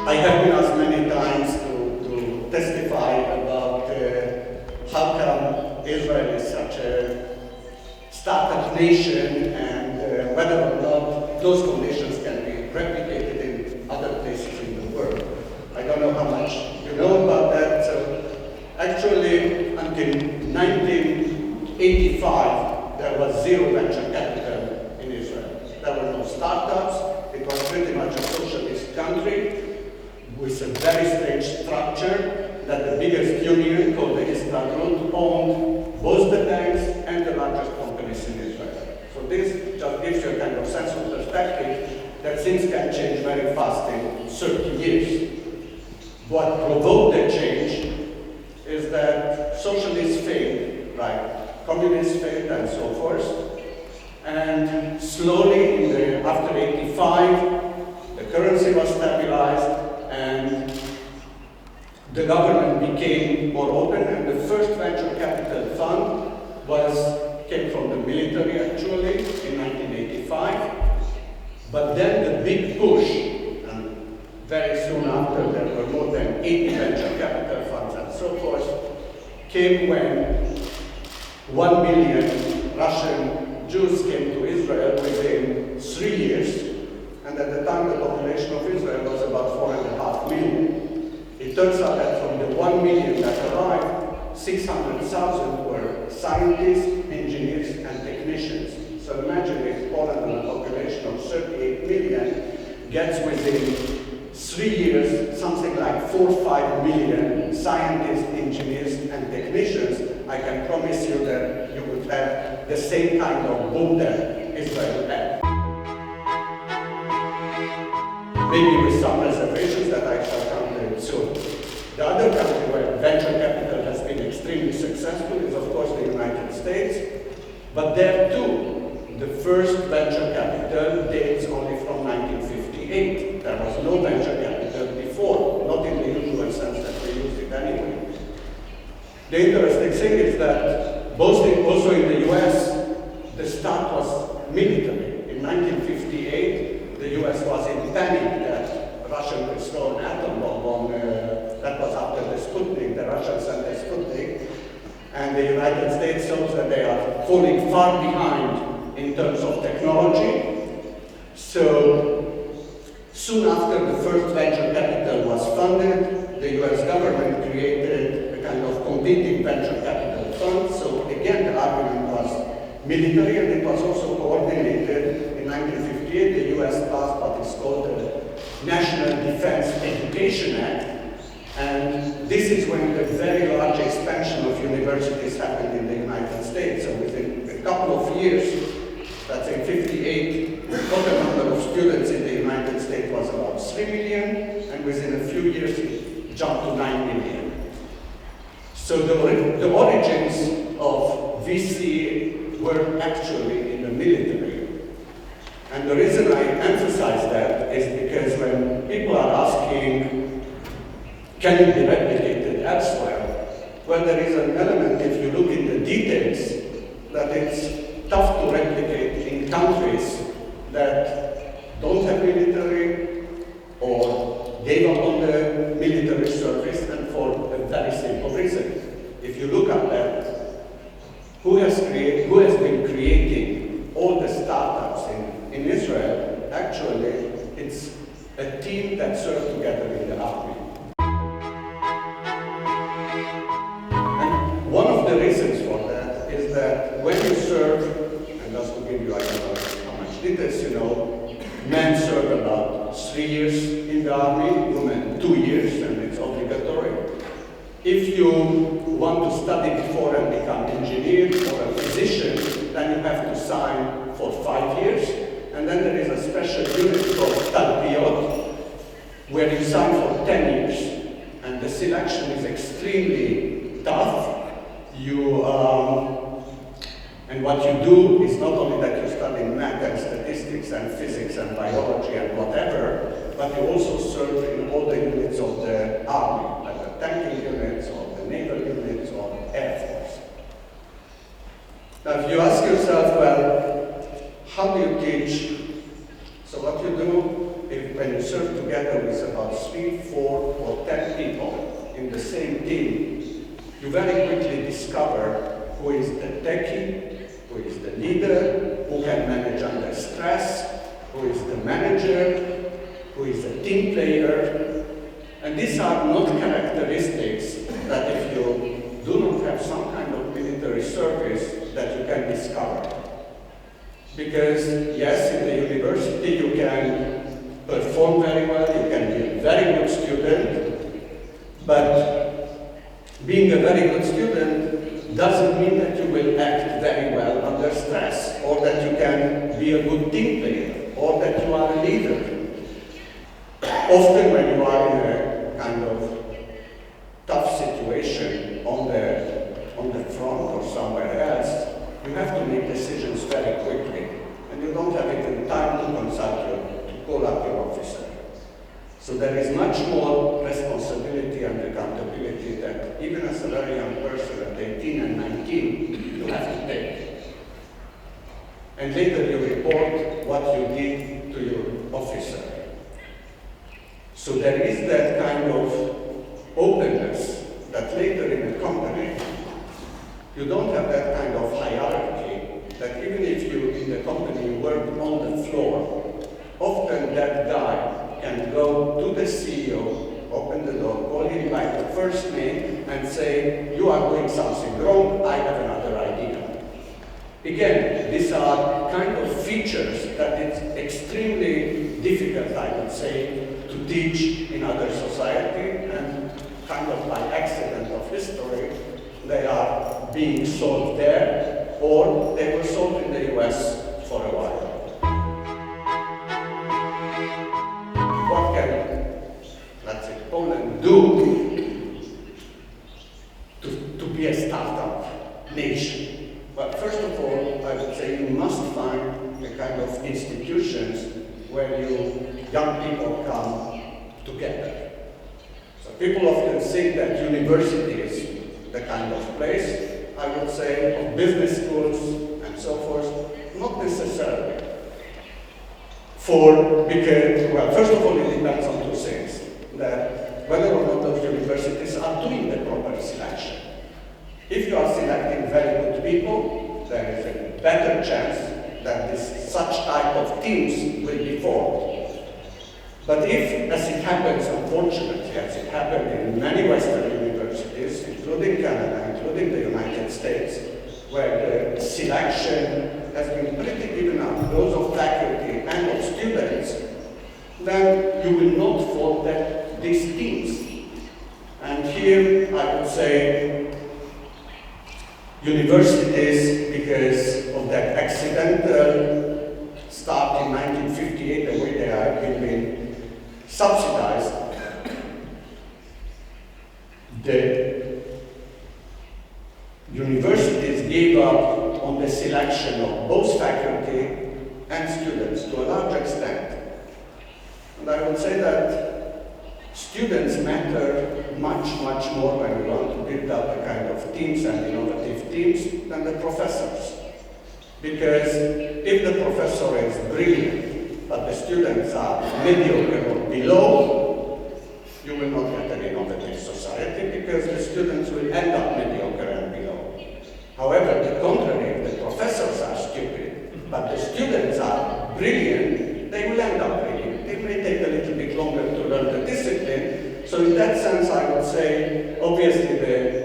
I have been asked many times to testify about how come Israel is such a startup nation and whether or not those conditions can be replicated in other places in the world. I don't know how much you know about that. So actually, until 1985, there was zero venture capital in Israel. There were no startups. It was pretty much a socialist country with a very strange structure that the biggest union, called the Histadrut, owned both the banks and the largest companies in Israel. So this just gives you a kind of sense of perspective that things can change very fast in 30 years. What provoked the change is that socialists failed, right? Communists failed and so forth. And slowly, after 85, the currency was stabilized and the government became more open, and the first venture capital fund came from the military actually in 1985. But then the big push, and very soon after there were more than 80 venture capital funds and so forth, came when 1 million Russian Jews came to Israel within 3 years, and at the time the population of Israel was about 4.5 million. It turns out that from the 1 million that arrived, 600,000 were scientists, engineers, and technicians. So imagine if Poland, with a population of 38 million, gets within 3 years something like 4 or 5 million scientists, engineers, and technicians. I can promise you that you would have the same kind of boom that Israel had. Maybe with some reservations that I shall come to soon. The other country where venture capital has been extremely successful is, of course, the United States. But there too, the first venture capital dates only from 1958. There was no venture capital before, not in the usual sense that we use it anyway. The interesting thing is that also in the US, the start was military. In 1958, the US was in panic that Russia would throw an atom bomb on, that was after the Sputnik, the Russians sent the Sputnik, and the United States shows that they are falling far behind in terms of technology. So soon after the first venture capital was funded, the US government created a kind of competing venture capital fund. So again, the argument was military, and it was also coordinated. In 1958, the US passed what is called the National Defense Education Act, and this is when the very large expansion of universities happened in the United States. So within a couple of years, that's in 58, the total number of students in the United States was about 3 million, and within a few years it jumped to 9 million. So the origins of VC were actually in the military. And the reason I emphasize that is because when people are asking, can it be replicated elsewhere? Well, there is an element, if you look in the details, that it's tough to replicate in countries that don't have military or gave up on the military service, and for a very simple reason. If you look at that, who has been creating all the startups in Israel? Actually, it's a team that served together in the army. And one of the reasons for that is that when you serve, and just to give you, I don't know how much details you know, men serve about 3 years in the army, women 2 years, and it's obligatory. If you want to study before and become an engineer or a physician, then you have to sign for 5 years. And then there is a special unit called Talpiot, where you sign for 10 years. And the selection is extremely tough. And what you do is not only that you study math and statistics and physics and biology and whatever, but you also serve in all the units of the army, like the tanking units or the naval units or Air Force. Now, if you ask yourself, well, how do you teach? So what you do when you serve together with about 3, 4, or 10 people in the same team, you very quickly discover who is the techie, who is the leader, who can manage under stress, who is the manager, who is a team player. And these are not characteristics that if you do not have some kind of military service that you can discover. Because yes, in the university you can perform very well, you can be a very good student, but being a very good student doesn't mean that you will act very well under stress, or that you can be a good team player, or that you are a leader. Often when you are in a kind of tough situation on the front or somewhere else, you have to make decisions very quickly, and you don't have even time to consult to call up your officer. So there is much more responsibility and accountability that even as a very young person at 18 and 19, you have to take. And later you report what you did to your officer. So there is that kind of openness that later in a company, you don't have that kind of hierarchy, that even if you in the company work on the floor, often that guy can go to the CEO, open the door, call him by the first name and say, you are doing something wrong, I have another idea. Again, these are kind of features that it's extremely difficult, I would say, to teach in other society, and kind of by accident of history, they are being solved there, or they were solved in the US for a while. What can, let's say, Poland do to be a startup nation? Well, first of all, I would say you must find a kind of institutions where young people come together. So people often think that university is the kind of place, I would say, of business schools and so forth, not necessarily. Because, well, first of all, it depends on two things, that whether or not those universities are doing the proper selection. If you are selecting very good people, there is a better chance that such type of teams will be formed. But if, as it happens, unfortunately, as it happened in many Western universities, including Canada, including the United States, where the selection has been pretty given up, those of faculty and of students, then you will not form these teams. And here, I would say, universities, because of that accidental start in 1958, the way they have been subsidized, the universities gave up on the selection of both faculty and students to a large extent. And I would say that students matter much, much more when we want to build up a kind of teams and innovative teams than the professors. Because if the professor is brilliant, but the students are mediocre or below, you will not get an innovative society because the students will end up mediocre and below. However, the contrary, if the professors are stupid, but the students are brilliant, they will end up brilliant. It may take a little bit longer to learn the discipline. So in that sense, I would say, obviously,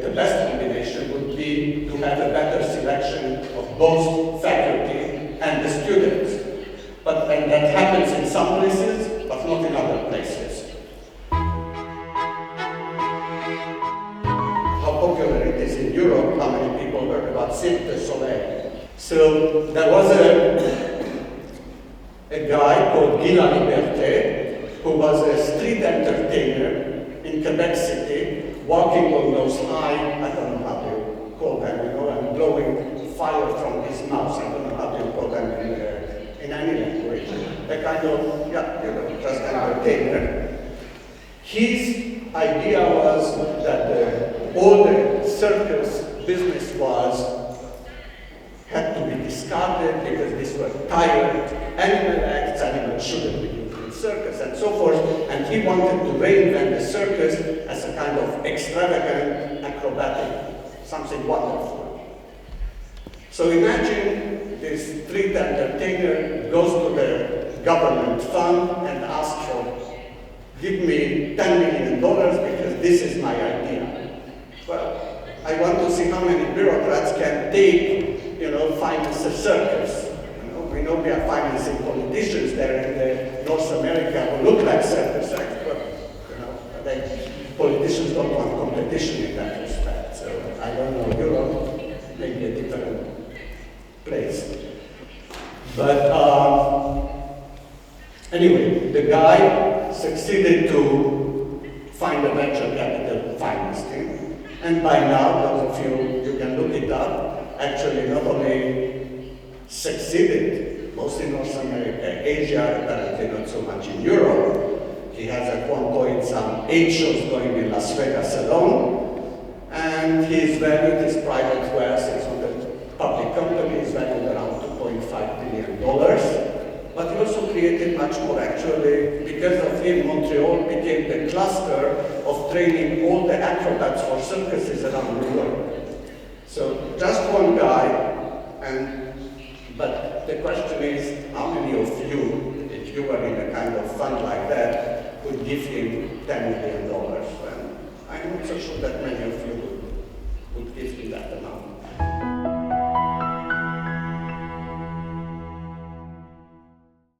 the best combination would be to have a better selection of both faculty and the students. And that happens in some places, but not in other places. How popular it is in Europe, how many people heard about Cirque du Soleil. So there was a guy called Guy Laliberté, who was a street entertainer in Quebec City, walking on those high, I don't know how to call them, and blowing fire from his mouth. I don't know how to call them in any language. A kind of, just entertainer. His idea was that all the circus business had to be discarded because these were tired animal acts. Animals shouldn't be used in circus and so forth, and he wanted to reinvent the circus as a kind of extravagant, acrobatic, something wonderful. So imagine this street entertainer goes to the government fund and asks for, give me $10 million because this is my idea. Well, I want to see how many bureaucrats can take, finance a circus. We know we are financing politicians there in North America who look like circus acts, but politicians don't want competition in that respect. So I don't know, Europe may be a different place. But anyway, the guy succeeded to find a venture capital finance team. And by now, those of you can look it up, actually not only succeeded, mostly North America, Asia, apparently not so much in Europe. He has at one point some 8 shows going in Las Vegas alone. And his value, his private wealth, it's not a public company, is valued around $2.5 billion. But he also created much more, actually. Because of him, Montreal became the cluster of training all the acrobats for circuses around the world. So just one guy, but the question is, how many of you, if you were in a kind of fund like that, would give him $10 million? And I'm not so sure that many of you would give him that amount.